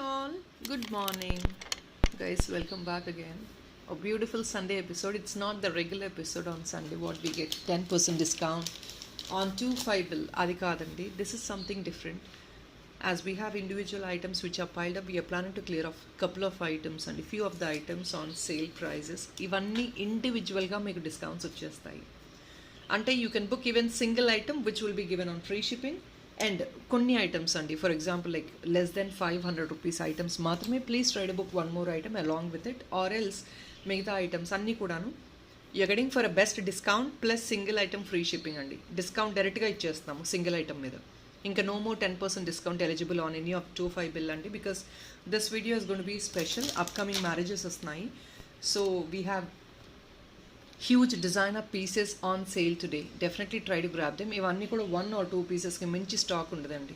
All good morning, guys. Welcome back again. A beautiful Sunday episode. It's not the regular episode on Sunday. What we get 10% discount on 2 5 bill. Adi kadandi. This is something different. As we have individual items which are piled up, we are planning to clear off couple of items and a few of the items on sale prices. ఇవన్నీ ఇండివిజువల్గా మీకు discounts వచ్చేస్తాయి. అంటే you can book even single item which will be given on free shipping. And కొన్ని items అండి, for example like less than 500 rupees items మాత్రమే please try to book one more item along with it, or else మిగతా items అన్నీ కూడాను you getting for a best discount plus single item free shipping అండి. Discount డైరెక్ట్గా ఇచ్చేస్తాము single item మీద. ఇంకా no more 10% discount eligible on any of 2 5 bill అండి, because this video is gonna be special. Upcoming marriages వస్తున్నాయి, so we have huge designer pieces on sale today. Definitely try to grab them. ఇవన్నీ కూడా 1 or 2 పీసెస్కి మించి stock ఉండదండి.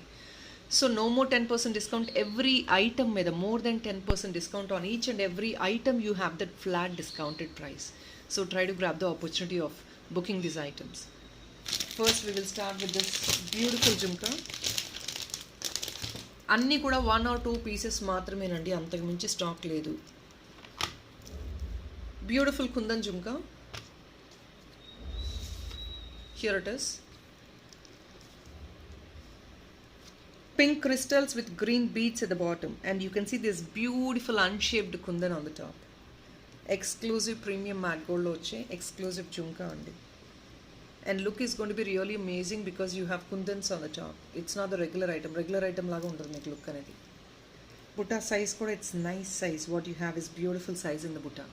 So no more 10% discount every item మీద. More than 10% discount on each and every item you have that flat discounted price. So try to grab the opportunity of booking these items. First we will start with this beautiful jhumka. అన్నీ కూడా 1 or 2 pieces మాత్రమేనండి, అంతకు మించి stock లేదు. Beautiful kundan jhumka. Here it is. Pink crystals with green beads at the bottom, and you can see this beautiful unshaped kundan on the top. Exclusive premium matte gold lo vachche exclusive jhumka andi. And look is going to be really amazing because you have kundans on the top. It's not the regular item. Regular item laga undadu meeku look anedi. Butta size kuda it's nice size. What you have is beautiful size in the butta.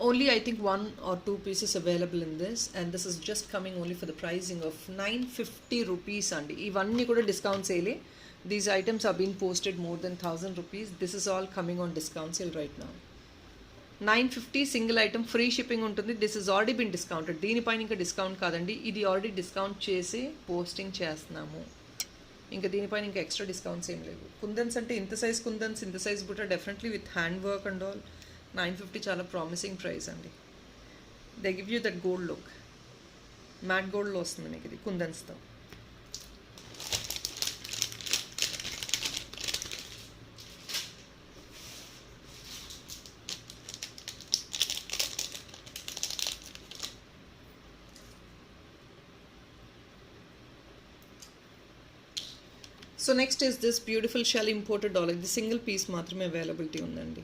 Only I think 1 or 2 pieces available in this, and this is just coming only for the pricing of 950 rupees andi. Ivanni kuda discount sale. These items have been posted more than 1000 rupees. This is all coming on discount sale right now. 950 single item free shipping ఉంటుంది. This has already been discounted. దీనిపైన ఇంకా discount కాదండి, ఇది already discount చేసి posting చేస్తున్నాము. ఇంకా దీనిపైన ఇంకా ఎక్స్ట్రా డిస్కౌంట్స్ ఏం లేవు. కుందన్స్ అంటే ఇంత సైజ్ కుందన్స్, ఇంత సైజ్ బుట్ట, definitely with hand work and all 950 చాలా ప్రామిసింగ్ ప్రైస్ అండి. They give you that gold look. Matte గోల్డ్లో వస్తుంది మీకు ఇది కుందన్స్తో. So next is this beautiful shell imported dollar. ఇది సింగిల్ పీస్ మాత్రమే అవైలబిలిటీ ఉందండి.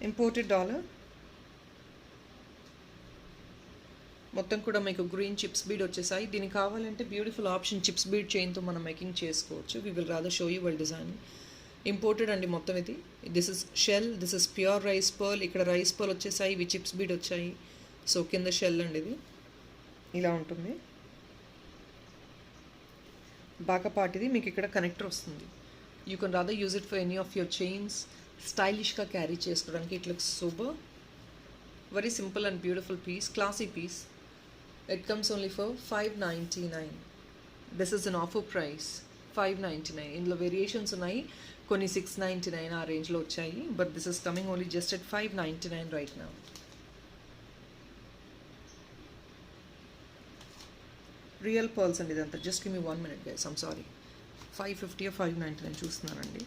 ఇంపోర్టెడ్ డాలర్ మొత్తం కూడా మీకు గ్రీన్ చిప్స్ బీడ్ వచ్చేసాయి. దీనికి కావాలంటే బ్యూటిఫుల్ ఆప్షన్ చిప్స్ బీడ్ చైన్తో మనం మేకింగ్ చేసుకోవచ్చు. We will rather show you well design. Imported అండి మొత్తం ఇది. This is shell, this is pure rice pearl. ఇక్కడ రైస్ పర్ల్ వచ్చేసాయి, ఇవి చిప్స్ బీడ్ వచ్చాయి. సో కింద షెల్ అండి, ఇది ఇలా ఉంటుంది. బాకపాటిది మీకు ఇక్కడ కనెక్టర్ వస్తుంది. You can rather use it for any of your chains. స్టైలిష్గా క్యారీ చేసుకోవడానికి it looks super. Very simple and beautiful piece, classy piece. It comes only for 599. This is an offer price 599. ఇందులో variations ఉన్నాయి, కొన్ని 699 ఆ రేంజ్లో వచ్చాయి, but this is coming only just at 599 right now. Real pearls అండి ఇదంతా. Just give me 1 minute guys, I'm sorry. 550 or 599 చూస్తున్నానండి.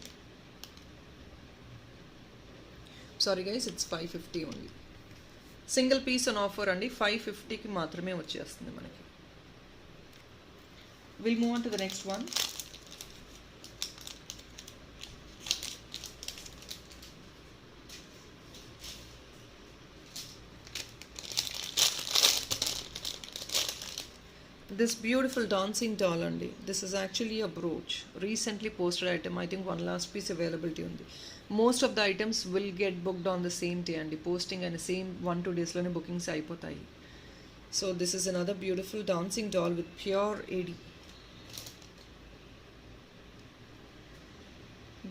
Sorry guys, it's 550 only. Single piece on offer అండి, 550కి మాత్రమే వచ్చేస్తుంది మనకి. Will move on to the next one. This beautiful dancing doll అండి. This is actually a brooch. Recently posted item. I think one last piece availability ఉంది. Most of the items will get booked on the same day అండి. Posting అయిన same 1-2 daysలోనే bookings అయిపోతాయి. So this is another beautiful dancing doll with pure AD.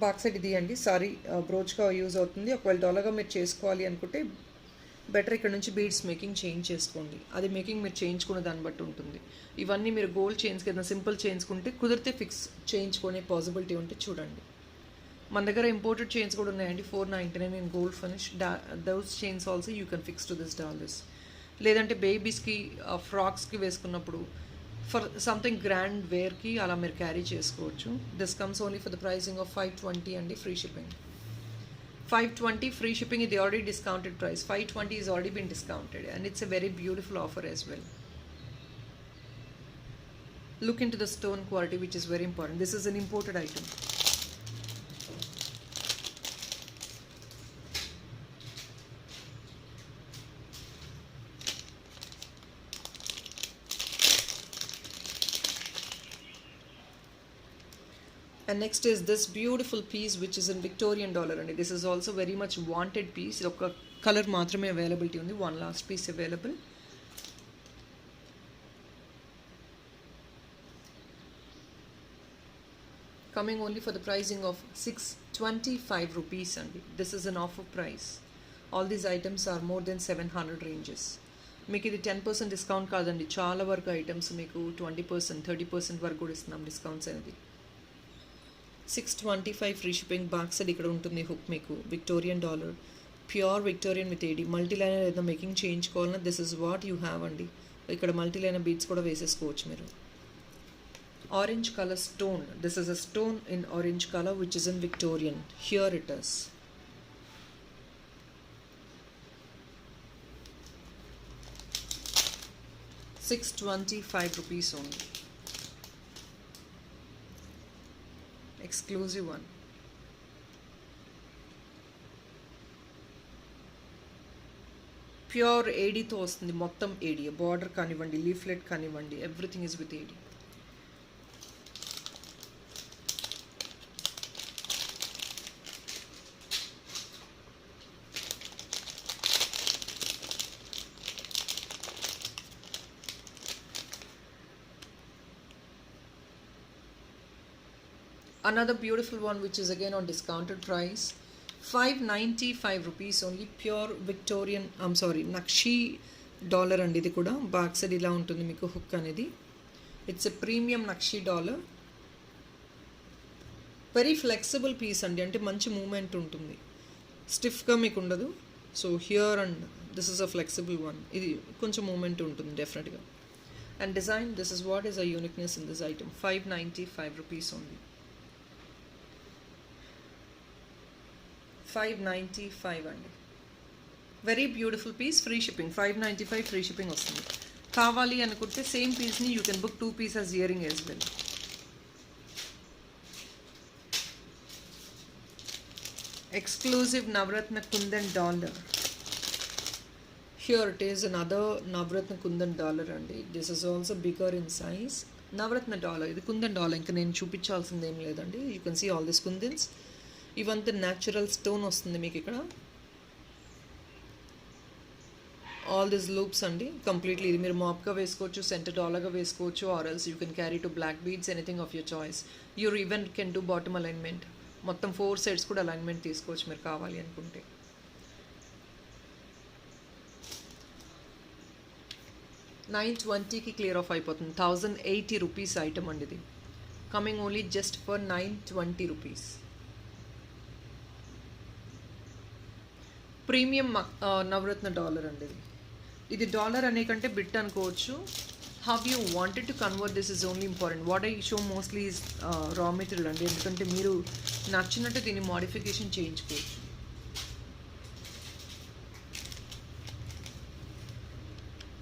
Back side ఇది అండి. Sorry, బ్రోచ్గా use అవుతుంది. ఒకవేళ డాలర్గా మీరు చేసుకోవాలి అనుకుంటే బెటర్ ఇక్కడ నుంచి బీడ్స్ మేకింగ్ చేంజ్ చేసుకోండి. అది మేకింగ్ మీరు చేయించుకునే దాన్ని బట్టి ఉంటుంది. ఇవన్నీ మీరు గోల్డ్ చైన్స్ కింద సింపుల్ చేయించుకుంటే, కుదిరితే ఫిక్స్ చేయించుకునే పాసిబిలిటీ ఉంటే చూడండి. మన దగ్గర ఇంపోర్టెడ్ చైన్స్ కూడా ఉన్నాయండి, 499 in gold finish. Those chains also you can fix to this dollars. లేదంటే బేబీస్కి ఫ్రాక్స్కి వేసుకున్నప్పుడు ఫర్ సంథింగ్ గ్రాండ్ వేర్కి అలా మీరు క్యారీ చేసుకోవచ్చు. This comes only for the pricing of 520 అండి, free shipping. 520 free shipping is the already discounted price. 520 is already been discounted and it's a very beautiful offer as well. Look into the stone quality, which is very important. This is an imported item. And next is this beautiful piece which is in Victorian dollar, and this is also very much wanted piece. Oka color maatrame availability undi, one last piece available. Coming only for the pricing of 625 rupees andi. This is an offer price. All these items are more than 700 ranges. మీకు ఇది 10% discount కాదండి, చాలా వరకు items మీకు 20% 30% వరకు కూడా ఇస్తున్నాం discounts అనేది. 625 ఫ్రీ షిప్పింగ్. బాక్స్ అది ఇక్కడ ఉంటుంది, హుక్ మీకు Victorian dollar, pure Victorian with AD. Multi liner ఏదైనా మేకింగ్ చేయించుకోవాలన్నా this is what you have అండి. ఇక్కడ మల్టీ లైనర్ బీడ్స్ కూడా వేసేసుకోవచ్చు మీరు. Orange colour stone. This is a stone in orange colour which is in Victorian. Here it is. ₹625 only. Exclusive one. ప్యూర్ ఏడీతో వస్తుంది, మొత్తం ఏడీ. బార్డర్ కానివ్వండి, లీఫ్లెట్ కానివ్వండి, everything is with AD. Another beautiful one which is again on discounted price, 595 rupees only. Pure Victorian, I'm sorry, Nakshi dollar and ఇది కూడా back side ఇలా ఉంటుంది మీకు హుక్ అనేది. It's a premium nakshi dollar. Very flexible piece అండి, అంటే మంచి moment ఉంటుంది, స్టిఫ్గా మీకు ఉండదు. So here and this is a flexible one. ఇది కొంచెం మూమెంట్ ఉంటుంది డెఫినెట్గా. And design, this is what is a uniqueness in this item. 595 rupees only. 595 అండి. Very beautiful piece, free shipping. 595 free shipping వస్తుంది. కావాలి అనుకుంటే సేమ్ పీస్ని you can book 2 pieces earring as well. Exclusive navaratna kundan dollar. Here it is another navaratna kundan dollar అండి. This is also bigger in size. Navaratna dollar, ఇది kundan dollar, ఇంకా నేను చూపించాల్సింది ఏం లేదండి. You can see all this kundans. ఇవంతా న్యాచురల్ స్టోన్ వస్తుంది మీకు ఇక్కడ. ఆల్ దిస్ లూప్స్ అండి కంప్లీట్లీ. ఇది మీరు మాప్గా వేసుకోవచ్చు, సెంటర్ డాలర్గా వేసుకోవచ్చు, or else you can carry to black beads, anything of your choice. Your even can do bottom alignment. మొత్తం 4 sides కూడా అలైన్మెంట్ తీసుకోవచ్చు మీరు కావాలి అనుకుంటే. $920కి క్లియర్ ఆఫ్ అయిపోతుంది. 1080 rupees ఐటమ్ అండి ఇది. Coming only just for ₹920. Premium navaratna dollar అండి ఇది. ఇది డాలర్ అనే కంటే బిట్ అనుకోవచ్చు. How you wanted to convert this is only important. What I show mostly is raw material అండి, ఎందుకంటే మీరు నచ్చినట్టు దీన్ని మోడిఫికేషన్ చేయించుకోవచ్చు.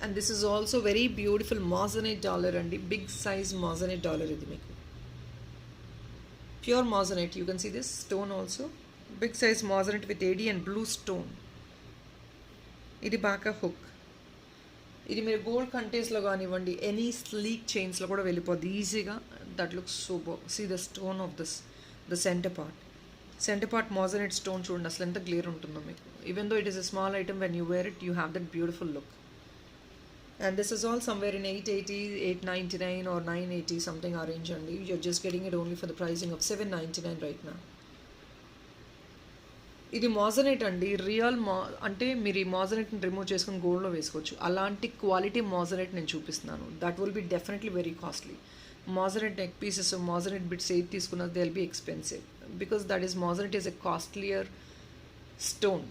And this is also very beautiful moissanite dollar అండి. బిగ్ సైజ్ మాజనైట్ డాలర్ ఇది మీకు. Pure moissanite, you can see this stone also. Big size moissanite with AD and blue stone. ఇది బాగా హుక్. ఇది మీరు గోల్డ్ కంటేస్లో కానివ్వండి, any sleek చైన్స్లో కూడా వెళ్ళిపోద్ది ఈజీగా. That looks super. See the stone of this, the centre part. Centre part moissanite stone చూడండి అసలు ఎంత క్లియర్ ఉంటుందో మీకు. Even though it is a small item, when you wear it you have that beautiful look. And this is all somewhere in 880, 899 or 980 something ఆ range అండి. You're just getting it only for the pricing of 799 right now. ఇది మాజనైట్ అండి, real అంటే మీరు ఈ మాజనైట్ని remove చేసుకుని గోల్డ్లో వేసుకోవచ్చు. అలాంటి క్వాలిటీ మాజనైట్ నేను చూపిస్తున్నాను. That will be definitely very costly. Moissanite neck pieces, moissanite bits ఏది తీసుకున్నా they will be expensive because that is moissanite is a costlier stone.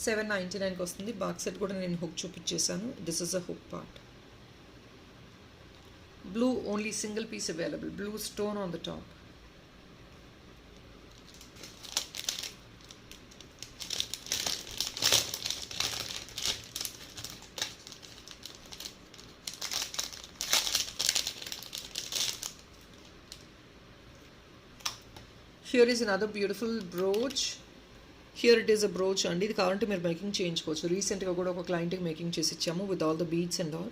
799కి వస్తుంది. బాక్స్ సెట్ కూడా నేను హుక్ చూపించేశాను. This is a hook part. Blue only single piece available. Blue stone on the top. Here is another beautiful brooch. Here it is a brooch అండి. ఇది కావాలంటే మీరు making చేయించుకోవచ్చు. రీసెంట్గా కూడా ఒక క్లయింట్కి మేకింగ్ చేసి ఇచ్చాము with all the beads and all.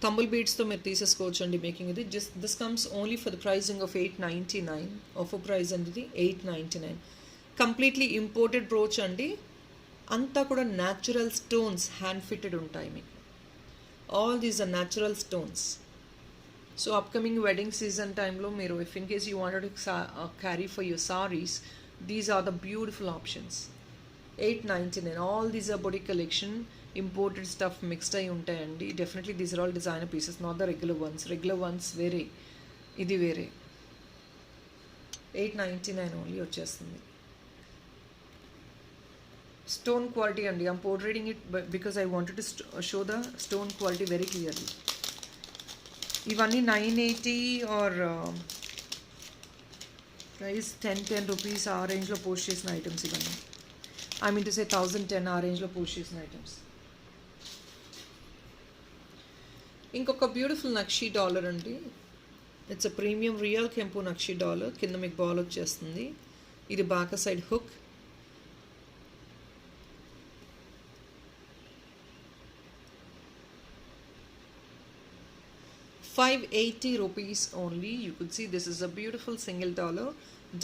Tumble బీడ్స్తో మీరు తీసేసుకోవచ్చు అండి మేకింగ్ ఇది. Just this comes only for the pricing of 899. Offer price అండి ఇది 899. కంప్లీట్లీ ఇంపోర్టెడ్ బ్రోచ్ అండి. అంతా కూడా న్యాచురల్ స్టోన్స్ హ్యాండ్ ఫిట్టెడ్ ఉంటాయి మీకు. All these are natural stones. So upcoming wedding season టైంలో మీరు if in case you wanted to carry for your saris, these are the beautiful options. 899. All these are boutique collection. Imported stuff mixed అయి ఉంటాయండి. Definitely these are all designer pieces, not the regular ones. Regular ones వేరే, ఇది వేరే. 899 ఓన్లీ వచ్చేస్తుంది. Stone quality అండి. I'm portraying it because I wanted to show the stone quality very clearly. ఇవన్నీ 980 are price 10 rupees ఆ రేంజ్లో పోస్ట్ చేసిన ఐటమ్స్ ఇవన్నీ. ఐ మీన్ టు సే 1010 ఆ రేంజ్లో పోస్ట్ చేసిన ఐటమ్స్. ఇంకొక బ్యూటిఫుల్ నక్షి డాలర్ అండి. ఇట్స్ అ ప్రీమియం రియల్ కెంపు నక్షి డాలర్. కింద మీకు బాల్ వచ్చేస్తుంది. ఇది బాక side hook. ₹580 only. You could see this is a beautiful single dollar.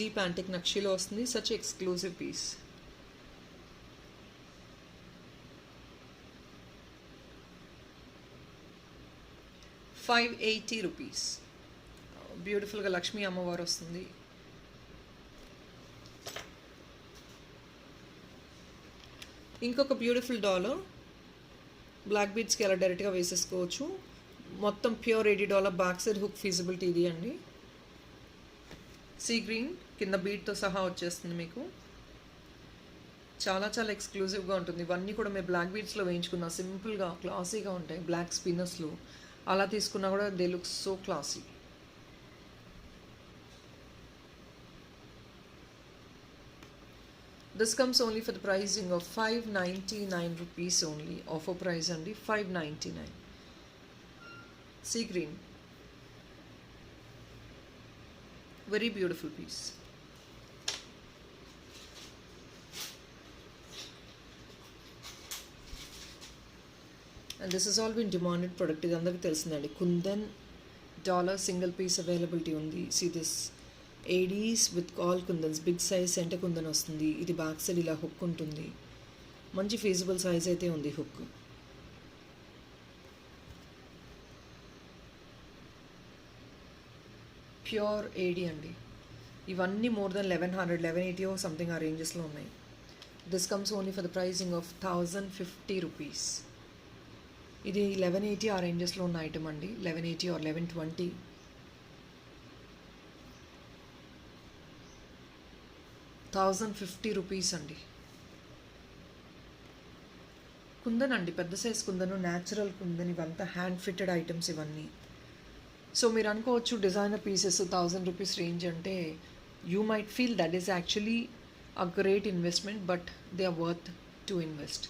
Deep antique nakshilo వస్తుంది. Such exclusive piece. ₹580. బ్యూటిఫుల్గా లక్ష్మీ అమ్మవారు వస్తుంది. ఇంకొక బ్యూటిఫుల్ డాలర్. బ్లాక్ బీడ్స్కి అలా డైరెక్ట్గా వేసేసుకోవచ్చు. మొత్తం pure $80 back side hook feasibility ఇది అండి. సీ గ్రీన్ కింద బీడ్తో సహా వచ్చేస్తుంది మీకు. చాలా చాలా ఎక్స్క్లూజివ్గా ఉంటుంది. ఇవన్నీ కూడా మేము బ్లాక్ బీడ్స్లో వేయించుకున్నా. సింపుల్గా క్లాసీగా ఉంటాయి. బ్లాక్ స్పిన్నర్స్లో అలా తీసుకున్నా కూడా they look so classy. This comes only for the pricing of ₹599 only. Offer price అండి $599. Sea green, very beautiful piece. And this has all been demanded product. ఇది అందరికీ తెలిసిందండి. Kundan dollar single piece availability ఉంది. See this ADs with all kundans, big size centre kundan వస్తుంది. ఇది back side ఇలా hook ఉంటుంది. మంచి ఫీజిబుల్ సైజ్ అయితే ఉంది హుక్. ప్యూర్ AD అండి. ఇవన్నీ మోర్ దెన్ 1100, 1180 సంథింగ్ ఆ రేంజెస్లో ఉన్నాయి. This comes only for the pricing of ₹1050. ఇది 1180 ఆ రేంజెస్లో ఉన్న ఐటమ్ అండి. 1180 ఆర్ 1120. ₹1050 అండి. కుందన్ అండి, పెద్ద సైజ్ కుందను, న్యాచురల్ కుందన్. ఇవంతా హ్యాండ్ ఫిట్టెడ్ ఐటమ్స్ ఇవన్నీ. సో మీరు అనుకోవచ్చు డిజైనర్ పీసెస్ ₹1000 రేంజ్ అంటే you might feel that is actually a great investment, but they are worth to invest.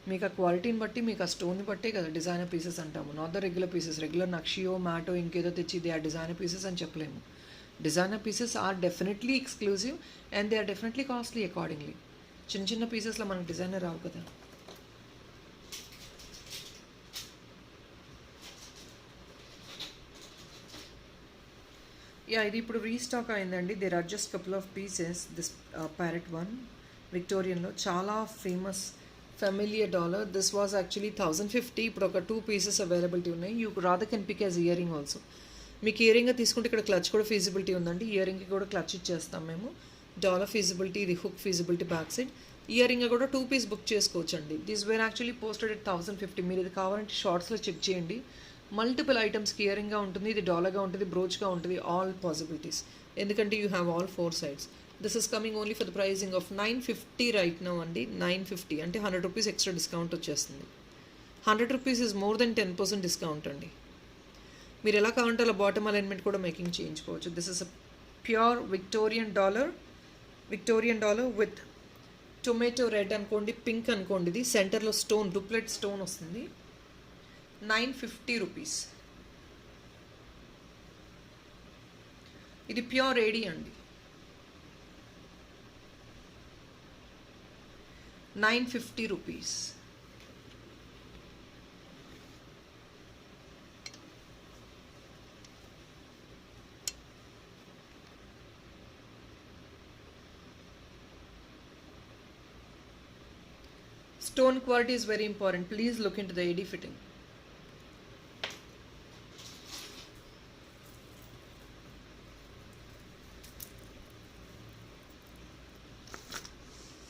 మీకు ఆ క్వాలిటీని బట్టి, మీకు ఆ స్టోన్ని బట్టే కదా డిజైనర్ పీసెస్ అంటాము. Not the regular pieces. Regular నక్షియో మ్యాటో ఇంకేదో తెచ్చి దే ఆర్ డిజైనర్ పీసెస్ అని చెప్పలేము. Designer pieces are definitely exclusive and they are definitely costly accordingly. చిన్న చిన్న పీసెస్లో మనకు డిజైనర్ రావు కదా. యా, ఇది ఇప్పుడు రీస్టాక్ అయిందండి. There are just couple of pieces. This parrot one విక్టోరియన్లో చాలా famous familiar dollar. This was actually 1050. ఇప్పుడు ఒక 2 పీసెస్ అవైలబిలిటీ ఉన్నాయి. You rather can pick as ear ring also. మీకు ఇయర్ రింగ్గా తీసుకుంటే ఇక్కడ క్లచ్ కూడా ఫీజిబిలిటీ ఉందండి. ఇయర్ రింగ్కి కూడా క్లచ్ ఇచ్చేస్తాం మేము. డాలర్ ఫీజిబిలిటీ, ఇది hook feasibility back side. Earring కూడా 2 పీస్ బుక్ చేసుకోవచ్చు అండి. These were actually posted at 1050. మీరు ఇది కావాలంటే షార్ట్స్లో చెక్ చేయండి. మల్టిపుల్ ఐటమ్స్కి ఇయరింగ్గా ఉంటుంది, ఇది డాలర్గా ఉంటుంది, బ్రోచ్గా ఉంటుంది, ఆల్ పాసిబిలిటీస్. ఎందుకంటే you have all 4 sides. This is coming only for the pricing of 950 right now అండి. 950 అంటే 100 రూపీస్ ఎక్స్ట్రా డిస్కౌంట్ వచ్చేస్తుంది. 100 rupees is more than 10% discount అండి. మీరు ఎలా కావాలంటే అలా బాటమ్ అలైన్మెంట్ కూడా మేకింగ్ చేయించుకోవచ్చు. This is a pure Victorian dollar with tomato red అనుకోండి, పింక్ అనుకోండి. ఇది సెంటర్లో స్టోన్, డూప్లెట్ స్టోన్ వస్తుంది. 950 రూపీస్. ఇది ప్యూర్ ఏడీ అండి. 950 rupees. Stone quality is very important. Please look into the AD fitting.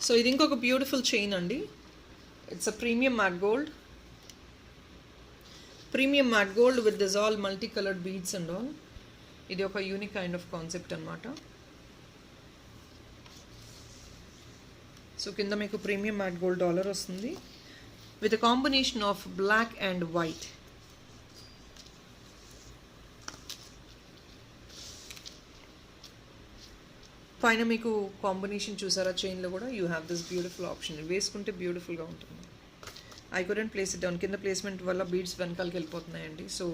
So ఇది ఇంకొక బ్యూటిఫుల్ చైన్ అండి. It's a premium matte gold with this all multi coloured beads and all. ఇది ఒక unique kind of concept అనమాట. So కింద మీకు premium matte gold dollar వస్తుంది with a combination of black and white. పైన మీకు combination చూసారా చైన్లో కూడా you have this beautiful option. వేసుకుంటే బ్యూటిఫుల్గా ఉంటుంది. I couldn't place it down, కింద ప్లేస్మెంట్ వల్ల బీడ్స్ వెనకాలకి వెళ్ళిపోతున్నాయండి. So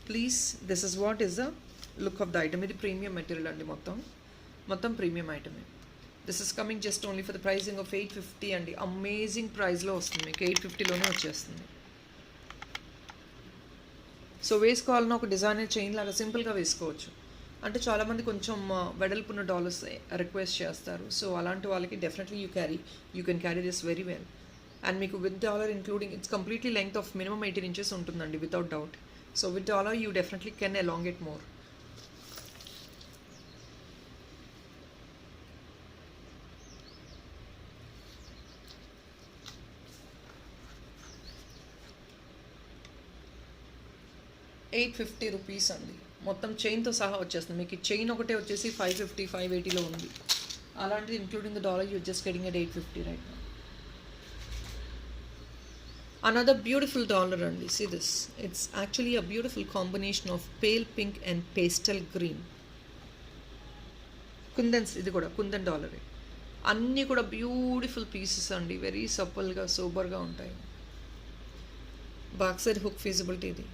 please this is what is the look of the item. ఇది ప్రీమియం మెటీరియల్ అండి, మొత్తం ప్రీమియం ఐటమే. This is coming just only for the pricing of 850 అండి. అమేజింగ్ ప్రైస్లో వస్తుంది మీకు, 850లోనే వచ్చేస్తుంది. సో వేసుకోవాలన్నా ఒక డిజైనర్ చైన్ లాగా సింపుల్గా వేసుకోవచ్చు. అంటే చాలామంది కొంచెం వెడల్పున్న డాలర్స్ రిక్వెస్ట్ చేస్తారు. సో అలాంటి వాళ్ళకి definitely you can carry this very well. And మీకు with dollar including it's completely length of minimum 18 inches ఉంటుందండి without doubt. So with dollar you definitely can elongate more. $850 rupees అండి. మొత్తం చైన్తో సహా వచ్చేస్తుంది మీకు. చైన్ ఒకటే వచ్చేసి 550, 580లో ఉంది. అలాంటిది including the dollar you just getting at 850 right now. Another beautiful dollar అండి. See this, it's actually a beautiful combination of pale pink and pastel green. Kundans, ఇది కూడా కుందన్ డాలరే. అన్నీ కూడా బ్యూటిఫుల్ పీసెస్ అండి. వెరీ సప్పల్గా సూపర్గా ఉంటాయి. బ్యాక్ సైడ్ హుక్ ఫీజిబిలిటీ, ఇది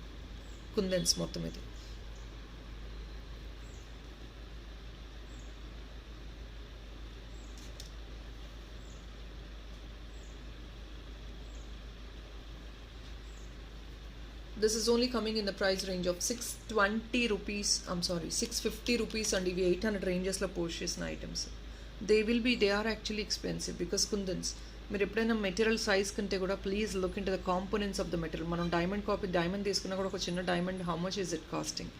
కుందన్స్ మొత్తం. ఇది this is only coming in the price range of 620 rupees. I'm sorry, 650 rupees and ఇవి 800 ranges లో పోస్ట్ చేసిన items. they are actually expensive because kundans, మీరు ఎప్పుడైనా మెటీరియల్ సైజ్ కంటే కూడా please look in to the components of the material. మనం diamond తీసుకున్నా కూడా ఒక చిన్న diamond how much is it costing,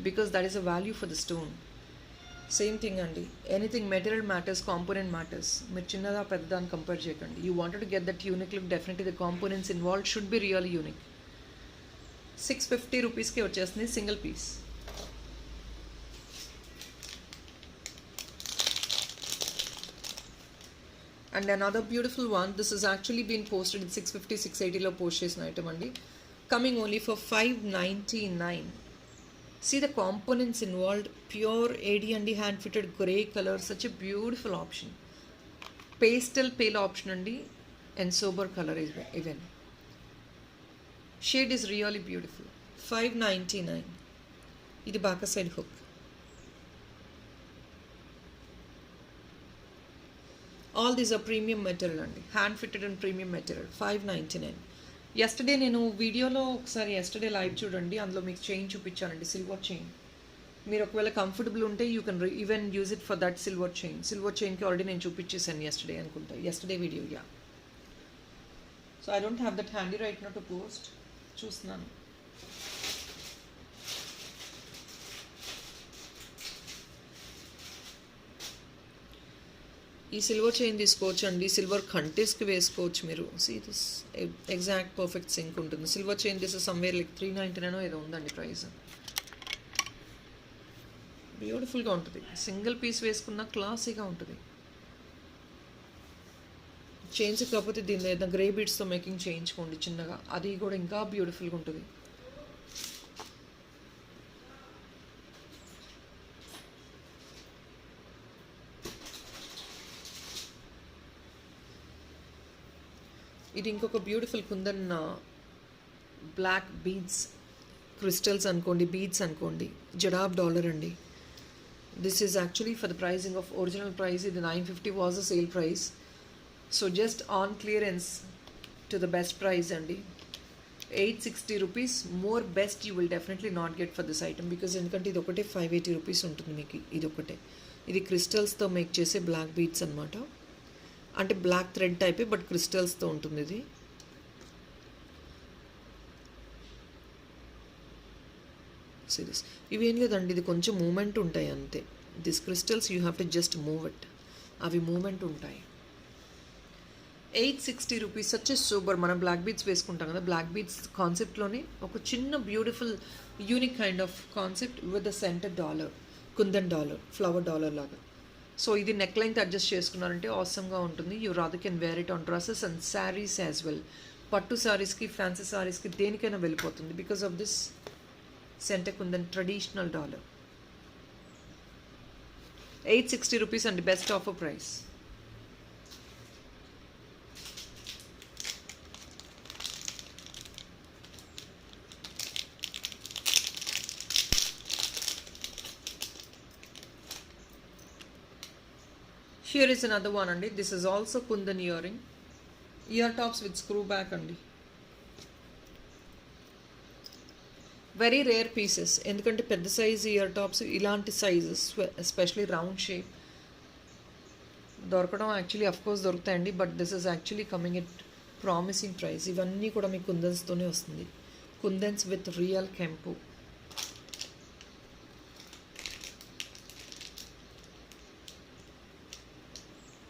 because that is a value for the stone. Same thing అండి, anything material matters, component matters. మీరు చిన్నదా పెద్దదాన్ని compare చేయకండి. You wanted to get that unique look, definitely the components involved should be real unique. 650 రూపీస్కి వచ్చేస్తుంది single piece. And another beautiful one, this is actually been posted 650, 680లో post చేసిన item అండి. Coming only for 599. See the components involved, pure AD and hand fitted grey color, such a beautiful option. Pastel pale option and and sober color even. Shade is really beautiful. 599. This back side hook. All these are premium material and hand fitted and premium material. 599. Yesterday నేను వీడియోలో ఒకసారి yesterday live చూడండి, అందులో మీకు chain చూపించానండి, silver chain. మీరు ఒకవేళ comfortable ఉంటే you can even use it for that silver చైన్కి ఆల్రెడీ నేను చూపించేసాను yesterday video. Yeah, so I don't have that handy right now to post. చూస్తున్నాను. ఈ సిల్వర్ చైన్ తీసుకోవచ్చు అండి, సిల్వర్ కంటెస్కి వేసుకోవచ్చు మీరు. See this exact perfect sync ఉంటుంది. Silver chain this somewhere like 399 ఏదో ఉందండి ప్రైస్. బ్యూటిఫుల్గా ఉంటుంది. సింగిల్ పీస్ వేసుకున్న క్లాసీగా ఉంటుంది. చైన్స్ కాకపోతే దీని ఏదైనా గ్రే బీడ్స్తో మేకింగ్ చేయించుకోండి చిన్నగా, అది కూడా ఇంకా బ్యూటిఫుల్గా ఉంటుంది. ఇది ఇంకొక beautiful kundan black beads, crystals అనుకోండి, బీడ్స్ అనుకోండి, జడాబ్ డాలర్ అండి. This is actually for the pricing of original price ఇది 950 was a sale price. So just on clearance to the best price అండి. 860 rupees. More best you will definitely not get for this item, because ఎందుకంటే ఇది ఒకటే 580 rupees ఉంటుంది మీకు. ఇది ఒకటే, ఇది క్రిస్టల్స్తో మేక్ చేసే బ్లాక్ బీడ్స్ అనమాట. అంటే బ్లాక్ థ్రెడ్ టైపే బట్ క్రిస్టల్స్తో ఉంటుంది ఇది. సిరీస్ ఇవేం లేదండి, ఇది కొంచెం మూమెంట్ ఉంటాయి అంతే. This crystals you have to just move it, అవి మూమెంట్ ఉంటాయి. 860 రూపీస్. Such super. మనం బ్లాక్ బీడ్స్ వేసుకుంటాం కదా, బ్లాక్ బీడ్స్ కాన్సెప్ట్లోనే ఒక చిన్న beautiful unique kind of concept with the centre dollar, kundan dollar, flower dollar లాగా. సో ఇది నెక్ లెంగ్త్ అడ్జస్ట్ చేసుకున్నారంటే ఆసమ్గా ఉంటుంది. You rather can wear it on dresses and saris as well. పట్టు శారీస్కి, ఫ్యాన్సీ శారీస్కి, దేనికైనా వెళ్ళిపోతుంది because of this centre kundan traditional dollar. 860 rupees అండి, best offer price. Here is another one అండి. This is also kundan earring, ear tops with screw back అండి. Very rare pieces, ఎందుకంటే పెద్ద సైజ్ ఇయర్ టాప్స్ ఇలాంటి సైజెస్ ఎస్పెషలీ రౌండ్ షేప్ దొరకడం actually of course దొరుకుతాయండి, but this is actually coming at promising price. ఇవన్నీ కూడా మీకు కుందన్స్తోనే వస్తుంది. కుందన్స్ విత్ రియల్ కెంపు.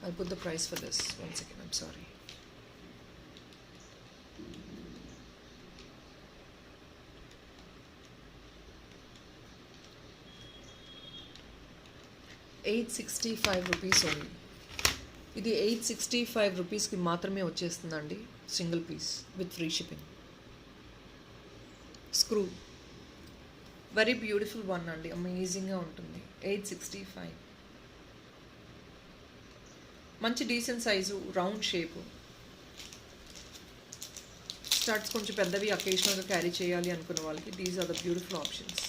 I'll put the price for this. One second, I'm sorry. $865 ఓన్లీ. ఇది 865 రూపీస్కి మాత్రమే వచ్చేస్తుందండి, single piece with free shipping. Screw very beautiful one అండి, అమేజింగ్గా ఉంటుంది. 865. మంచి decent size, round shape. Studs కొంచెం పెద్దవి అకేషనల్గా క్యారీ చేయాలి అనుకున్న వాళ్ళకి these are the beautiful options.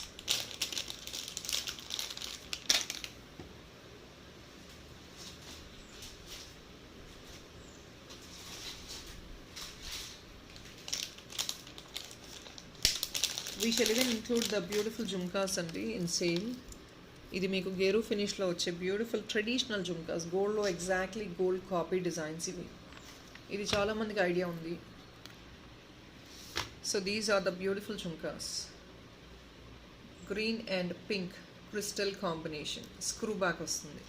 We shall even include the beautiful jhumkas అండి ఇన్ సేల్. ఇది మీకు గేరు ఫినిష్లో వచ్చే బ్యూటిఫుల్ ట్రెడిషనల్ జుమ్కాస్, గోల్డ్లో ఎగ్జాక్ట్లీ గోల్డ్ కాపీ డిజైన్స్ ఇవి. ఇది చాలామందికి ఐడియా ఉంది. So these are the beautiful jhumkas. Green and pink crystal combination, screw back వస్తుంది.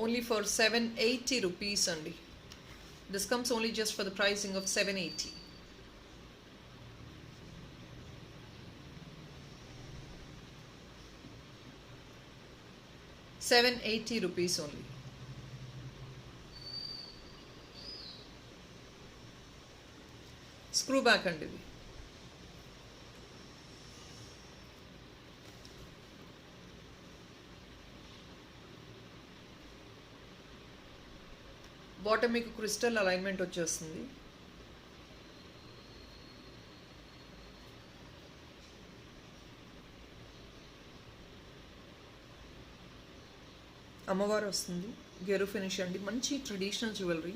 ఓన్లీ ఫర్ 780 రూపీస్ అండి. This comes only just for the pricing of 780. $780 only. Screw back అండి ఇది. Bottom మీకు crystal alignment వచ్చేస్తుంది. అమ్మవారు వస్తుంది, గెరు ఫినిష్ అండి. మంచి ట్రెడిషనల్ జ్యువెలరీ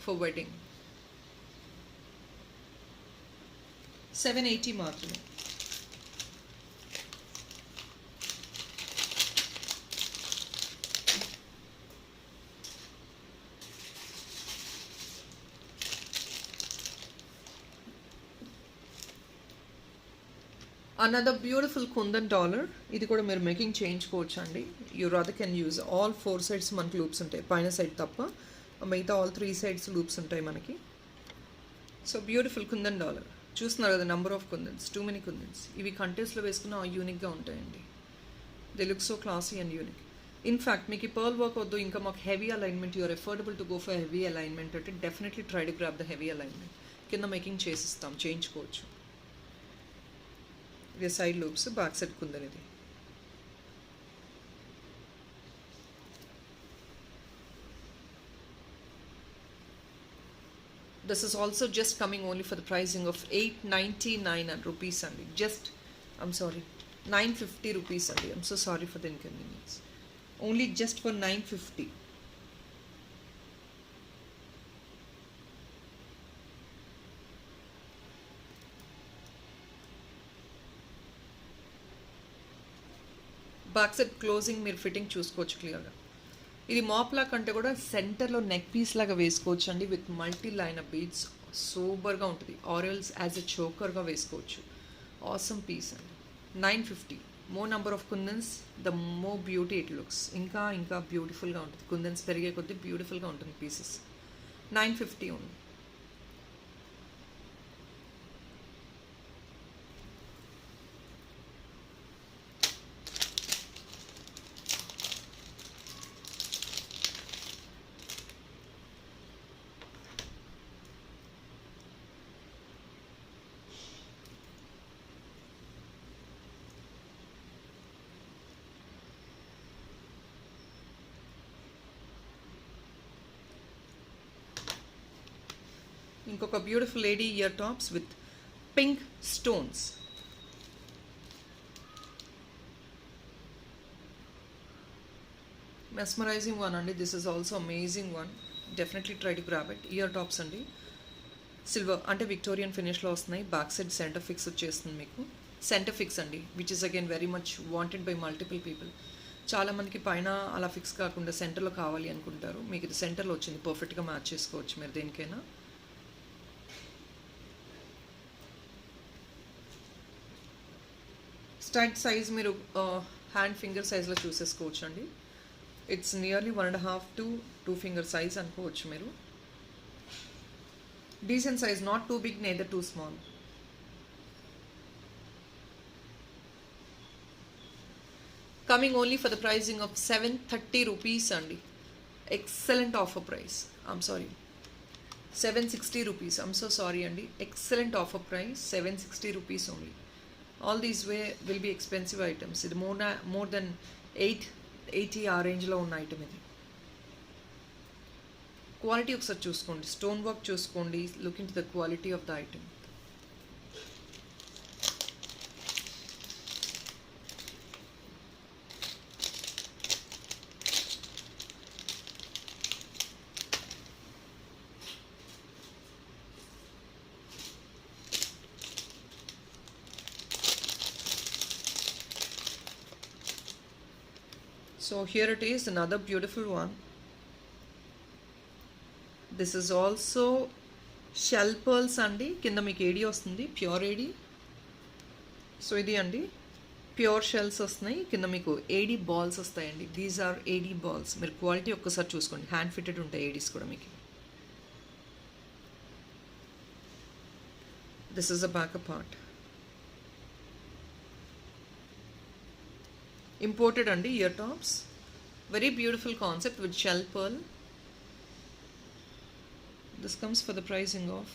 ఫర్ వెడ్డింగ్. 780 మాత్రమే. Another beautiful kundan dollar. ఇది కూడా మీరు మేకింగ్ చేయించుకోవచ్చు అండి. You rather can use all 4 sides మనకి లూప్స్ ఉంటాయి, పైన సైడ్ తప్ప మిగతా ఆల్ 3 సైడ్స్ లూప్స్ ఉంటాయి మనకి. So beautiful kundan dollar. చూస్తున్నారు కదా number of kundans, too many kundans. ఇవి కంటెస్ట్లో వేసుకున్న యూనిక్గా ఉంటాయండి. They look so classy and unique. In fact మీకు ఈ పర్ల్ వర్క్ వద్దు, ఇంకా మాకు heavy alignment, you are affordable to go for heavy alignment అంటే definitely try to grab the heavy alignment. కింద మేకింగ్ చేసిస్తాం, చేయించుకోవచ్చు. ఇది side loops, back side kundan ఇది. This is also just coming only for the pricing of 899 rupees only. Just, I'm sorry, 950 rupees only. I'm so sorry for the inconvenience. Only just for 950. Back side closing మీరు fitting చూసుకోవచ్చు క్లియర్గా. ఇది మాప్లా కంటే కూడా సెంటర్లో neck piece లాగా వేసుకోవచ్చు అండి, with multi line of beads. సూపర్గా ఉంటుంది. ఆరియల్స్ యాజ్ ఎ చోకర్గా వేసుకోవచ్చు. ఆసమ్ పీస్ అండి. 950. More number of kundans the more beauty it looks. ఇంకా ఇంకా బ్యూటిఫుల్గా ఉంటుంది. కుందన్స్ పెరిగే కొద్దీ బ్యూటిఫుల్గా ఉంటుంది పీసెస్. 950 ఉంది. ఇంకొక beautiful lady ear tops with pink stones. Mesmerising one అండి. This is also amazing one. Definitely try to grab it. Ear tops అండి, సిల్వర్ అంటే విక్టోరియన్ ఫినిష్లో వస్తున్నాయి. బ్యాక్ సైడ్ సెంటర్ ఫిక్స్ వచ్చేస్తుంది మీకు. సెంటర్ ఫిక్స్ అండి, which is again very much wanted by multiple people. చాలామందికి పైన అలా ఫిక్స్ కాకుండా సెంటర్లో కావాలి అనుకుంటారు. మీకు ఇది సెంటర్లో వచ్చింది, పర్ఫెక్ట్గా మ్యాచ్ చేసుకోవచ్చు మీరు దేనికైనా. స్టడ్ సైజ్ మీరు హ్యాండ్ ఫింగర్ సైజ్లో చూసేసుకోవచ్చు అండి. It's nearly 1.5 to 2 finger size అనుకోవచ్చు మీరు. Decent size, not too big neither too small. Coming only for the pricing of 730 rupees అండి. Excellent offer price. I'm sorry, 760 rupees. I'm so sorry అండి. Excellent offer price, 760 rupees only. All these will be expensive items. ఇది more than 880 ఆ రేంజ్లో ఉన్న item ఇది. Quality ఒకసారి చూసుకోండి, stone work చూసుకోండి. Look in to the quality of the item. So here it is, another beautiful one. This is also shell pearls andi. Kinda meeku AD vastundi, pure AD. So idi andi, pure shells vastunayi. Kinda meeku AD balls vastayandi. These are AD balls. Meer quality okkasari chuskondi. Hand fitted untayi ADs kuda meeku. This is the back part. Imported andi ear tops. Very beautiful concept with shell pearl. This comes for the pricing of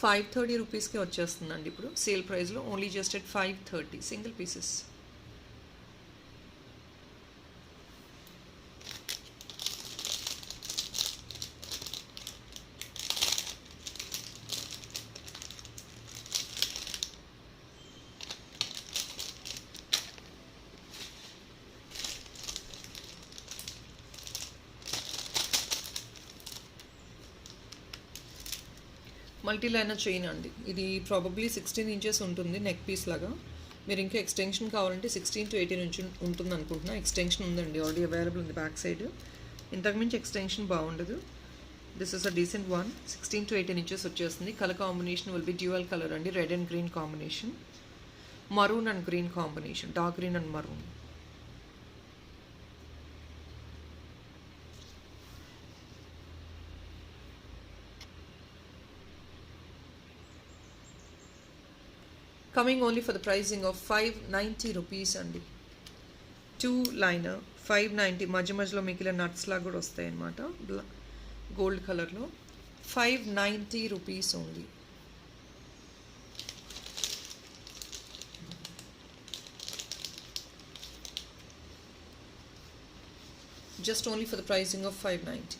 530 rupees కి వచ్చేస్తుందండి ఇప్పుడు sale ప్రైస్లో. Only just at 530 single pieces. Multi liner chain అండి. ఇది probably 16 inches ఉంటుంది neck piece లాగా. మీరు ఇంకా ఎక్స్టెన్షన్ కావాలంటే 16 to 18 ఇంచ్ ఉంటుంది అనుకుంటున్నా. ఎక్స్టెన్షన్ ఉందండి, ఆల్రెడీ అవైలబుల్ ఉంది బ్యాక్ సైడ్. ఇంతకుమించి ఎక్స్టెన్షన్ బాగుండదు. This is a decent one. 16 to 18 inches వచ్చేస్తుంది. Colour combination will be dual colour అండి, red and green combination, maroon and green combination, dark green and maroon. Coming only for the pricing of 590 rupees అండి. 2 liner 590. మధ్య మధ్యలో మీకు ఇలా nuts లాగా కూడా వస్తాయి అన్నమాట, గోల్డ్ కలర్లో. 590 rupees only. Just only for the pricing of 590.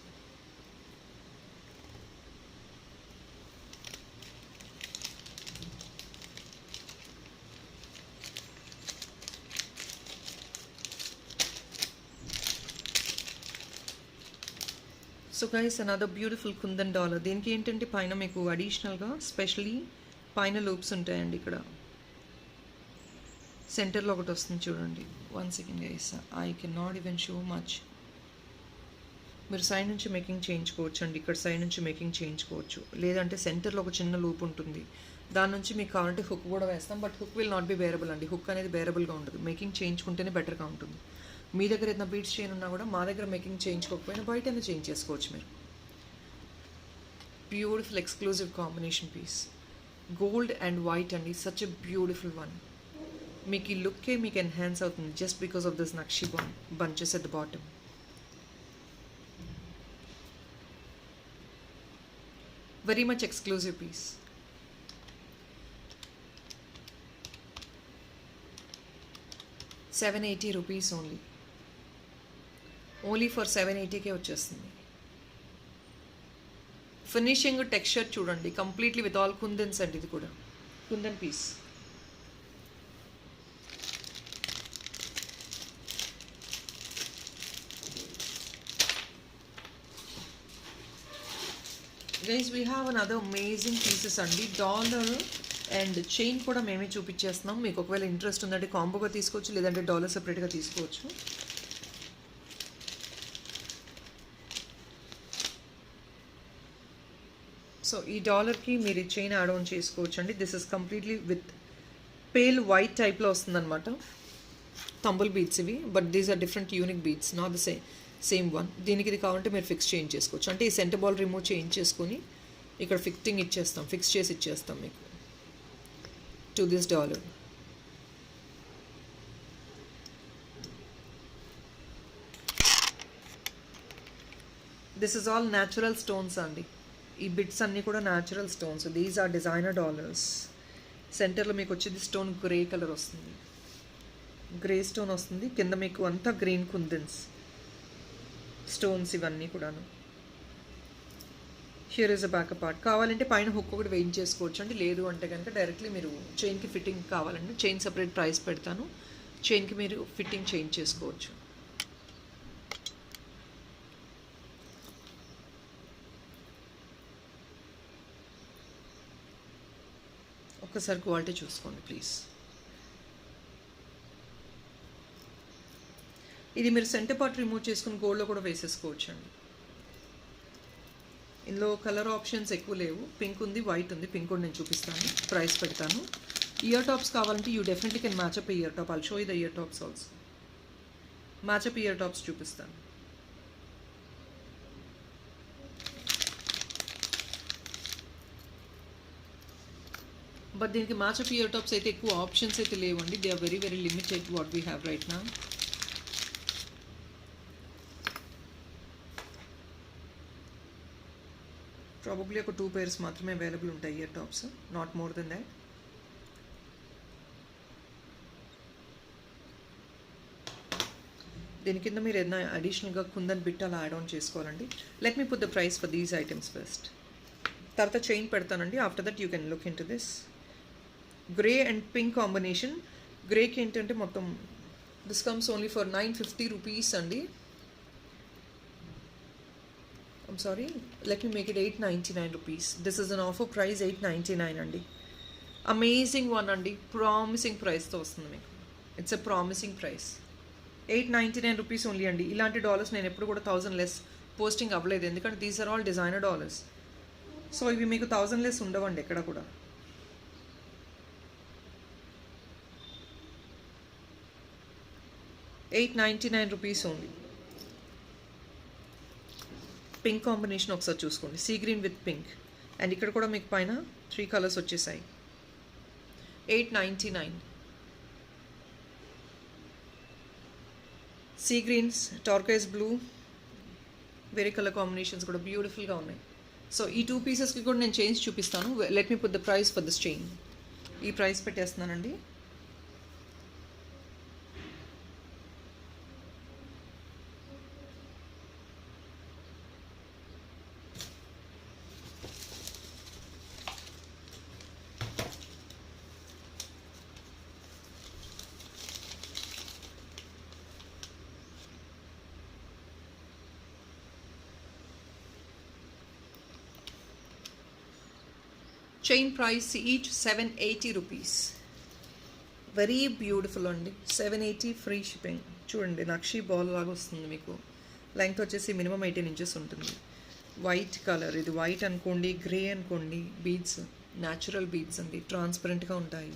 So guys, another beautiful kundan dollar. దీనికి ఏంటంటే పైన మీకు అడిషనల్గా స్పెషలీ పైన లూప్స్ ఉంటాయండి. ఇక్కడ సెంటర్లో ఒకటి వస్తుంది చూడండి. 1 second guys, I can not even show much. మీరు సైడ్ నుంచి మేకింగ్ చేయించుకోవచ్చు అండి, ఇక్కడ సైడ్ నుంచి మేకింగ్ చేయించుకోవచ్చు. లేదంటే సెంటర్లో ఒక చిన్న లూప్ ఉంటుంది, దాని నుంచి మీకు కావాలంటే హుక్ కూడా వేస్తాం. But hook will not be bearable అండి. హుక్ అనేది బేరబుల్గా ఉండదు. మేకింగ్ చేయించుకుంటేనే బెటర్గా ఉంటుంది. మీ దగ్గర ఏదైనా బీట్స్ చేయను ఉన్నా కూడా మా దగ్గర మేకింగ్ చేయించుకోకపోయినా బయటనే చేంజ్ చేసుకోవచ్చు మీరు. Beautiful exclusive combination piece, gold and white అండి. Such a beautiful one. మీకు ఈ లుక్కే మీకు ఎన్హాన్స్ అవుతుంది just because of this nakshi bunches at the bottom. Very much exclusive piece. ₹780 only. Only for 780 వచ్చేస్తుంది. ఫినిషింగ్ టెక్స్చర్ చూడండి, కంప్లీట్లీ విత్ ఆల్ కుందన్స్ అండి. ఇది కూడా kundan piece. Guys, we have another amazing pieces అండి. డాలర్ అండ్ చైన్ కూడా మేమే చూపించేస్తున్నాం. మీకు ఒకవేళ ఇంట్రెస్ట్ ఉందంటే కాంబోగా తీసుకోవచ్చు, లేదంటే డాలర్ సెపరేట్గా తీసుకోవచ్చు. సో ఈ డాలర్కి మీరు చైన్ యాడ్ ఆన్ చేసుకోవచ్చు అండి. This is completely with pale white టైప్లో వస్తుందన్నమాట. తంబుల్ బీడ్స్ ఇవి, but these are different unique beads, not the same one. దీనికి ఇది కావాలంటే మీరు ఫిక్స్ చేంజ్ చేసుకోవచ్చు. అంటే ఈ సెంటర్ బాల్ రిమూవ్ చేంజ్ చేసుకొని ఇక్కడ ఫిక్స్ చేసి ఇచ్చేస్తాం మీకు to this dollar. This is all natural stones అండి. ఈ బిట్స్ అన్నీ కూడా natural stones. These are designer dollars. సెంటర్లో మీకు వచ్చేది స్టోన్ గ్రే కలర్ వస్తుంది, గ్రే స్టోన్ వస్తుంది. కింద మీకు అంతా గ్రీన్ కుందన్స్ స్టోన్స్ ఇవన్నీ కూడాను. Here is a backup part. కావాలంటే పైన హుక్ ఒకటి వేయించేసుకోవచ్చు అండి. లేదు అంటే కనుక డైరెక్ట్లీ మీరు చైన్కి ఫిట్టింగ్ కావాలంటే చైన్ సపరేట్ ప్రైస్ పెడతాను, చైన్కి మీరు ఫిట్టింగ్ చేంజ్ చేసుకోవచ్చు. ఒక్కసారి క్వాలిటీ చూసుకోండి ప్లీజ్. ఇది మీరు సెంటర్ పార్ట్ రిమూవ్ చేసుకుని గోల్డ్లో కూడా వేసేసుకోవచ్చు అండి. ఇందులో కలర్ ఆప్షన్స్ ఎక్కువ లేవు. పింక్ ఉంది, వైట్ ఉంది. పింక్ కూడా నేను చూపిస్తాను, ప్రైస్ పెడతాను. ఇయర్ టాప్స్ కావాలంటే you definitely can match up ear top. I'll show you the ear tops also. Match up ear tops చూపిస్తాను. బట్ దీనికి మ్యాచప్ ఇయర్ టాప్స్ అయితే ఎక్కువ ఆప్షన్స్ అయితే లేవండి. They are very very limited what we have right now. Probably ఒక 2 pairs మాత్రమే available ఉంటాయి ear tops, not more than that. దీని కింద మీరు ఏదైనా అడిషనల్గా కుందన్ బిట్ అలా యాడ్ ఆన్ చేసుకోవాలండి. Let me put the price for these items first. తర్వాత చైన్ పెడతానండి. After that you can look in to this grey and pink combination. గ్రేకి ఏంటంటే మొత్తం this comes only for 950 rupees అండి. I'm sorry, let me make it 899 rupees. This is an offer price 899 అండి. Amazing one అండి. Promising ప్రైస్తో వస్తుంది మీకు. It's a promising price. 899 rupees only అండి. ఇలాంటి డాలర్స్ నేను ఎప్పుడు కూడా 1000 లెస్ పోస్టింగ్ అవ్వలేదు, ఎందుకంటే these are all designer dollars. So ఇవి మీకు 1000 లెస్ ఉండవండి ఎక్కడ కూడా. ₹899 ఓన్లీ. పింక్ కాంబినేషన్ ఒకసారి చూసుకోండి, sea green with pink. And ఇక్కడ కూడా మీకు పైన 3 కలర్స్ వచ్చేసాయి. 899. సీ గ్రీన్స్, టార్కైజ్ బ్లూ, వేరే కలర్ కాంబినేషన్స్ కూడా బ్యూటిఫుల్గా ఉన్నాయి. సో ఈ 2 పీసెస్కి కూడా నేను చైన్స్ చూపిస్తాను. Let me put the price for this chain. ఈ ప్రైస్ పెట్టేస్తున్నానండి. Chain price each 780 rupees. Very beautiful అండి. 780 ఫ్రీ షిప్పింగ్. చూడండి నక్షి బాల్ లాగా వస్తుంది మీకు. లెంగ్త్ వచ్చేసి మినిమం 18 ఇంచెస్ ఉంటుంది. వైట్ కలర్, ఇది వైట్ అనుకోండి, గ్రే అనుకోండి. బీడ్స్ న్యాచురల్ బీడ్స్ అండి, ట్రాన్స్పరెంట్గా ఉంటాయి.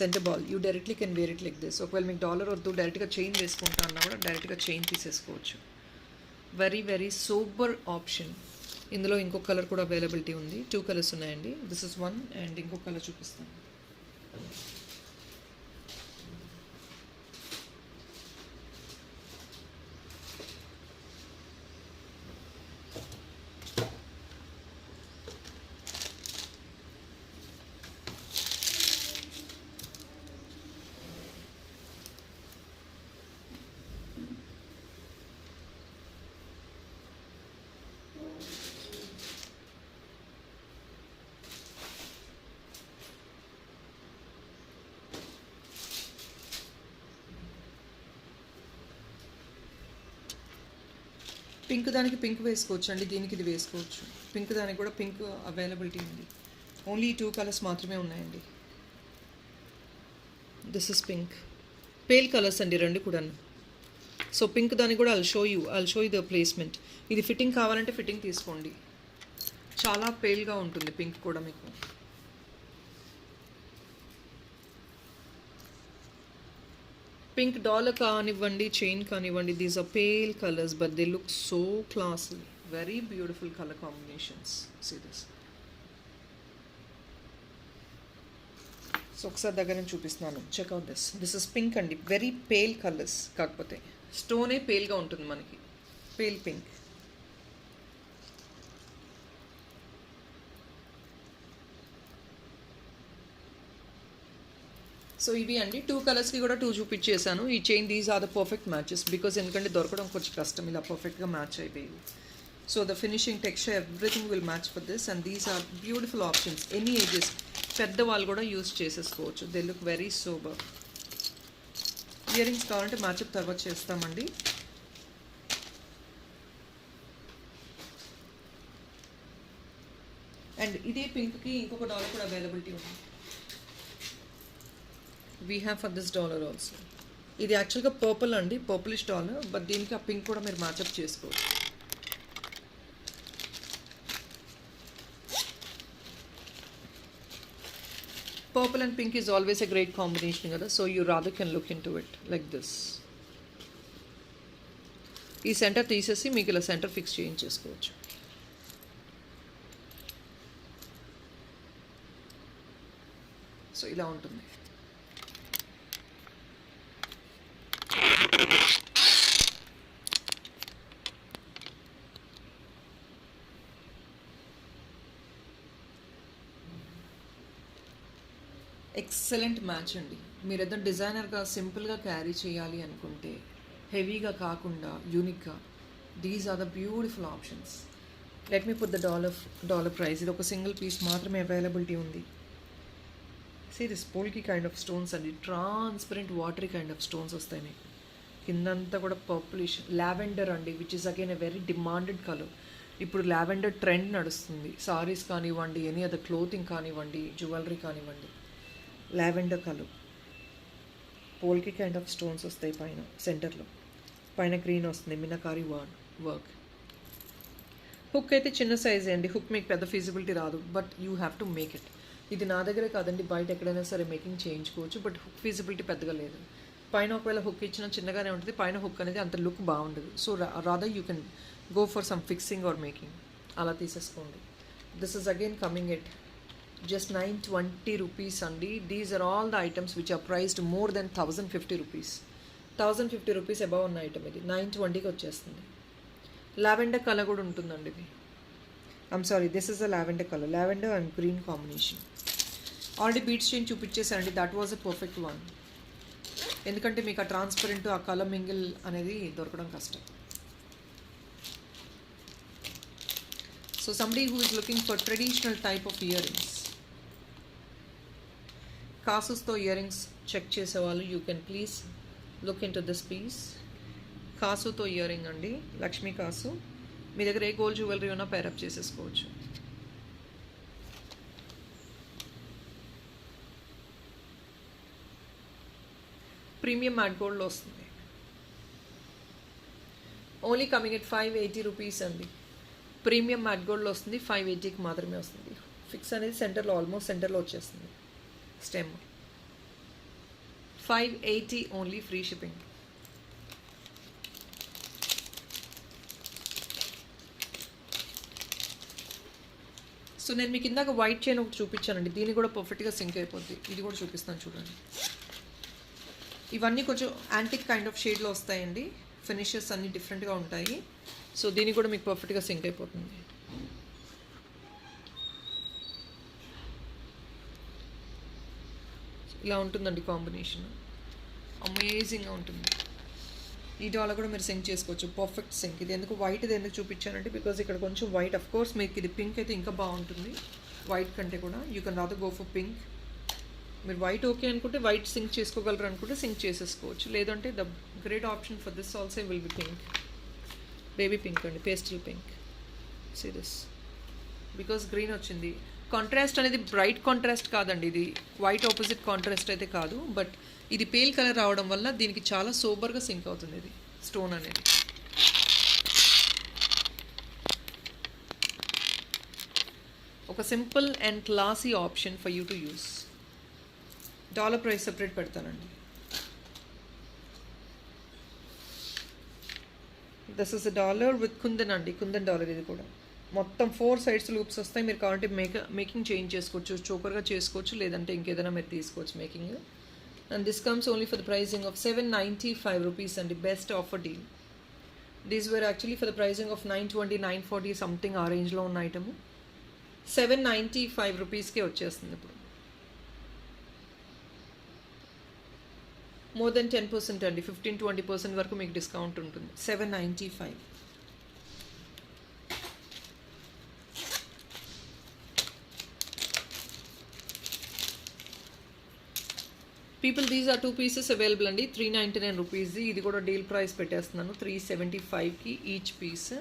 Centre ball, you directly can wear it like this. ఒకవేళ మీకు డాలర్ వద్దు, డైరెక్ట్గా చైన్ వేసుకుంటా అన్నా కూడా డైరెక్ట్గా చైన్ తీసేసుకోవచ్చు. Very very super option. ఇందులో ఇంకొక కలర్ కూడా అవైలబిలిటీ ఉంది. 2 కలర్స్ ఉన్నాయండి. దిస్ ఇస్ 1 అండ్ ఇంకొక కలర్ చూపిస్తాను. పింక్ దానికి పింక్ వేసుకోవచ్చు అండి, దీనికి ఇది వేసుకోవచ్చు. పింక్ దానికి కూడా పింక్ అవైలబిలిటీ ఉంది. ఓన్లీ 2 కలర్స్ మాత్రమే ఉన్నాయండి. This is pink. Pale colours అండి రెండు కూడా. సో పింక్ దానికి కూడా I'll show you the placement. ఇది ఫిట్టింగ్ కావాలంటే ఫిట్టింగ్ తీసుకోండి. చాలా పేల్గా ఉంటుంది పింక్ కూడా మీకు. పింక్ డాలర్ కానివ్వండి, చైన్ కానివ్వండి, these are pale colours but they look so classy. Very beautiful colour combinations. See this. So ఒకసారి దగ్గర నేను చూపిస్తున్నాను. Check out this. This is pink అండి. వెరీ పేల్ కలర్స్, కాకపోతే స్టోనే పేల్గా ఉంటుంది మనకి. Pale pink. సో ఇవి అండి 2 కలర్స్కి కూడా 2 చూపించేసాను. ఈ chain these are the perfect matches because ఎందుకంటే దొరకడం కొంచెం కష్టం ఇలా పర్ఫెక్ట్గా మ్యాచ్ అయిపోయి. So the finishing texture everything will match for this and these are beautiful options. Any ages, పెద్దవాళ్ళు కూడా యూస్ చేసేసుకోవచ్చు. They look very super. Earrings కావాలంటే మ్యాచప్ తర్వాత చేస్తామండి. అండ్ ఇదే పింక్కి ఇంకొక డాలర్ కూడా అవైలబిలిటీ ఉంది. We have for this dollar also. ఇది యాక్చువల్గా పర్పుల్ అండి, పర్పులిష్ డాలర్, బట్ దీనికి ఆ పింక్ కూడా మీరు మ్యాచప్ చేసుకోవచ్చు. Purple and pink is always a great combination కదా. So you rather can look in to it like this. ఈ సెంటర్ తీసేసి మీకు ఇలా సెంటర్ ఫిక్స్ చేయించేసుకోవచ్చు. సో ఇలా ఉంటుంది. ఎక్సలెంట్ మ్యాచ్ అండి. మీరు ఏదైనా డిజైనర్గా సింపుల్గా క్యారీ చేయాలి అనుకుంటే, హెవీగా కాకుండా యూనిక్గా, these are the beautiful options. Let me put the dollar price. ఇది ఒక సింగిల్ పీస్ మాత్రమే అవైలబిలిటీ ఉంది. See this polki kind of stones అండి, transparent watery kind of stones వస్తాయి మీకు. కిందంతా కూడా పర్పులిష్ లావెండర్ అండి, which is again a very demanded colour. ఇప్పుడు లావెండర్ ట్రెండ్ నడుస్తుంది. సారీస్ కానివ్వండి, ఎనీ అదర్ క్లోతింగ్ కానివ్వండి, జ్యువెలరీ కానివ్వండి. Lavender colour, polki kind of stones వస్తాయి పైన సెంటర్లో. పైన గ్రీన్ వస్తుంది, మినకారి వర్క్. హుక్ అయితే చిన్న సైజే అండి. హుక్ మీకు పెద్ద ఫీజిబిలిటీ రాదు, but you have to make it. ఇది నా దగ్గరే కాదండి, బయట ఎక్కడైనా సరే మేకింగ్ చేయించుకోవచ్చు, బట్ హుక్ ఫీజిబిలిటీ పెద్దగా లేదు. పైన ఒకవేళ హుక్ ఇచ్చినా చిన్నగానే ఉంటుంది, పైన హుక్ అనేది అంత లుక్ బాగుండదు. So rather you can go for some fixing or making. అలా తీసేసుకోండి. This is again coming at just 920 rupees అండి. These are all the items which are priced more than 1050 rupees. 1050 rupees above ఉన్న item ఇది 920కి వచ్చేస్తుంది. Lavender colour కూడా ఉంటుందండి ఇది. I'm sorry, this is a lavender colour, lavender and green combination. Already beads chain చూపించేసానండి, that was a perfect one. ఎందుకంటే మీకు ఆ ట్రాన్స్పరెంట్ ఆ కలర్ మింగిల్ అనేది దొరకడం కష్టం. So somebody who is looking for traditional type of earrings, కాసుస్తో earrings check చేసేవాళ్ళు you can please look in to this piece. కాసుతో ఇయరింగ్ అండి, లక్ష్మీ కాసు. మీ దగ్గర ఏ గోల్డ్ జ్యువెలరీ ఉన్నా పేరప్ చేసేసుకోవచ్చు. ప్రీమియం మ్యాట్ గోల్డ్లో వస్తుంది. ఓన్లీ కమింగ్ ఎట్ 580 రూపీస్ అండి. ప్రీమియం మ్యాట్ గోల్డ్లో వస్తుంది, 580కి మాత్రమే వస్తుంది. ఫిక్స్ అనేది సెంటర్లో, ఆల్మోస్ట్ సెంటర్లో వచ్చేస్తుంది stem. 580 only, free shipping. So నేను మీకు ఇందాక వైట్ చైన్ ఒకటి చూపించానండి, దీన్ని కూడా పర్ఫెక్ట్గా సింక్ అయిపోద్ది. ఇది కూడా చూపిస్తాను చూడండి. ఇవన్నీ కొంచెం యాంటిక్ కైండ్ ఆఫ్ షేడ్లో వస్తాయండి, ఫినిషెస్ అన్నీ డిఫరెంట్గా ఉంటాయి. సో దీన్ని కూడా మీకు పర్ఫెక్ట్గా సింక్ అయిపోతుంది. ఇలా ఉంటుందండి కాంబినేషన్, అమేజింగ్గా ఉంటుంది. ఈ డాలర్ కూడా మీరు సింక్ చేసుకోవచ్చు, పర్ఫెక్ట్ సింక్. ఇది ఎందుకు వైట్ ఇది ఎందుకు చూపించానంటే బికాజ్ ఇక్కడ కొంచెం వైట్, అఫ్ కోర్స్ మీకు ఇది పింక్ అయితే ఇంకా బాగుంటుంది వైట్ కంటే కూడా. You can rather go for pink. మీరు వైట్ ఓకే అనుకుంటే వైట్ సింక్ చేసుకోగలరు అనుకుంటే సింక్ చేసేసుకోవచ్చు. లేదంటే the great option for this also will be pink, baby pink అండి, pastel pink. See this, because green వచ్చింది. కాంట్రాస్ట్ అనేది బ్రైట్ కాంట్రాస్ట్ కాదండి, ఇది వైట్ ఆపోజిట్ కాంట్రాస్ట్ అయితే కాదు. బట్ ఇది పేల్ కలర్ రావడం వల్ల దీనికి చాలా సోబర్గా సింక్ అవుతుంది ఇది స్టోన్ అనేది. ఒక simple and classy option for you to use. Dollar price separate పెడతానండి. This is a dollar with kundan అండి, కుందన్ డాలర్. ఇది కూడా మొత్తం 4 సైడ్స్ లూప్స్ వస్తాయి. మీరు కావాలంటే మేకింగ్ చేంజ్ చేసుకోవచ్చు, చోకర్గా చేసుకోవచ్చు, లేదంటే ఇంకేదైనా మీరు తీసుకోవచ్చు making. And this comes only for the pricing of 795 rupees అండి, best offer deal. These were actually for the pricing of 920, 940 something ఆ రేంజ్లో ఉన్న ఐటమ్ 795 రూపీస్కే వచ్చేస్తుంది ఇప్పుడు. మోర్ దెన్ 10% అండి, 15-20% వరకు మీకు డిస్కౌంట్ ఉంటుంది. 795. People these are 2 pieces available అండి, 399 రూపీస్. ఇది కూడా డీల్ ప్రైస్ పెట్టేస్తున్నాను, 375కి ఈచ్ పీస్.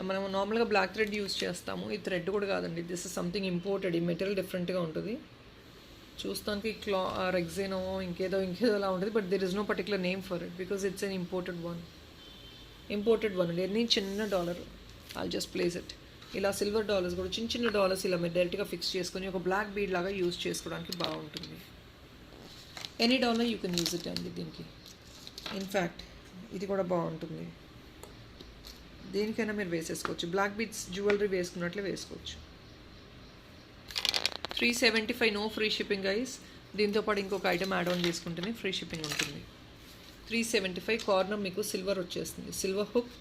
మనం నార్మల్గా బ్లాక్ థ్రెడ్ యూస్ చేస్తాము, ఈ థ్రెడ్ కూడా కాదండి, దిస్ ఇస్ సంథింగ్ ఇంపోర్టెడ్. ఈ మెటీరియల్ డిఫరెంట్గా ఉంటుంది, చూస్తానికి రెగ్జేనో ఇంకేదో అలా ఉంటుంది. But there is no particular name for it because it's an imported one అండి. ఎన్ని చిన్న dollar, I'll just place it. ఇలా సిల్వర్ డాలర్స్ కూడా చిన్న డాలర్స్ ఇలా మీరు డైరెక్ట్గా ఫిక్స్ చేసుకొని ఒక బ్లాక్ బీడ్ లాగా యూజ్ చేసుకోవడానికి బాగుంటుంది. Any dollar you can use it అండి దీనికి. ఇన్ఫ్యాక్ట్ ఇది కూడా బాగుంటుంది, దేనికైనా మీరు వేసేసుకోవచ్చు. బ్లాక్ బీడ్స్ జ్యువెలరీ వేసుకున్నట్లే వేసుకోవచ్చు. 375 నో ఫ్రీ షిప్పింగ్ గైస్. దీంతోపాటు ఇంకొక ఐటమ్ యాడ్ ఆన్ చేసుకుంటేనే ఫ్రీ షిప్పింగ్ ఉంటుంది. 375 కార్నర్ మీకు సిల్వర్ వచ్చేస్తుంది, silver hook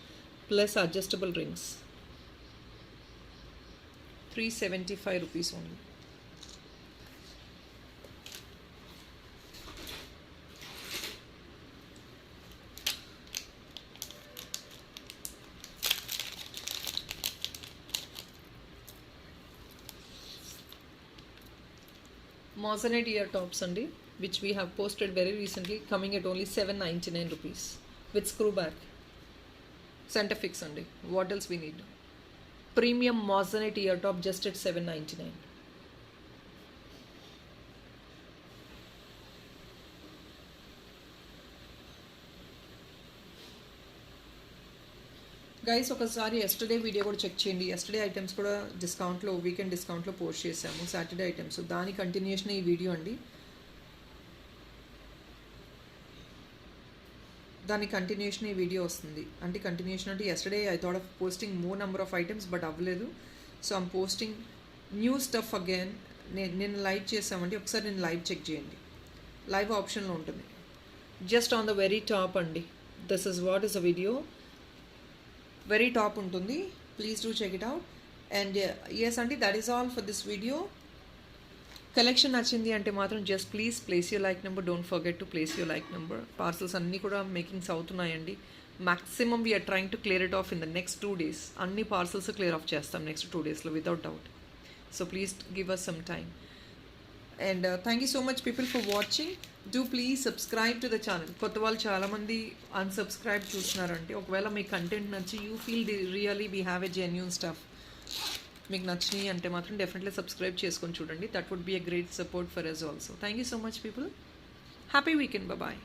plus adjustable rings. 375 rupees only. Moissanite ear tops andi, which we have posted very recently, coming at only 799 rupees with screw back. Center fix andi. What else we need? Premium Moissanite ear top just at 799. Guys ఒకసారి yesterday video కూడా check చేయండి. Yesterday items కూడా డిస్కౌంట్లో, weekend డిస్కౌంట్లో post చేసాము, Saturday items. దాని continuation ఈ video అండి. దాని కంటిన్యూషన్ ఈ వీడియో వస్తుంది. అంటే కంటిన్యూషన్ అంటే yesterday I thought of posting more number of items but అవ్వలేదు. So I'm posting new stuff again. నేను లైవ్ చేసామండి, ఒకసారి నేను లైవ్ చెక్ చేయండి. లైవ్ ఆప్షన్లో ఉంటుంది, just on the very top అండి. This is what is a video, very top ఉంటుంది. Please do check it out. And yes అండి, that is all for this video. Collection నచ్చింది అంటే మాత్రం just please place your like number. Don't forget to place your like number. Parcels అన్నీ కూడా makings అవుతున్నాయండి. Maximum we are trying to clear it off in the next 2 days. అన్ని parcels clear off చేస్తాం next 2 daysలో without doubt. So please give us some time. And thank you so much people for watching. Do please subscribe to the channel. కొత్త వాళ్ళు చాలామంది unsubscribe చూస్తున్నారంటే, ఒకవేళ మీ content నచ్చి you feel really we have a genuine stuff, మీకు నచ్చినాయి అంటే మాత్రం డెఫినెట్లీ సబ్స్క్రైబ్ చేసుకొని చూడండి. That would be a great support for us also. Thank you so much people. Happy weekend. Bye.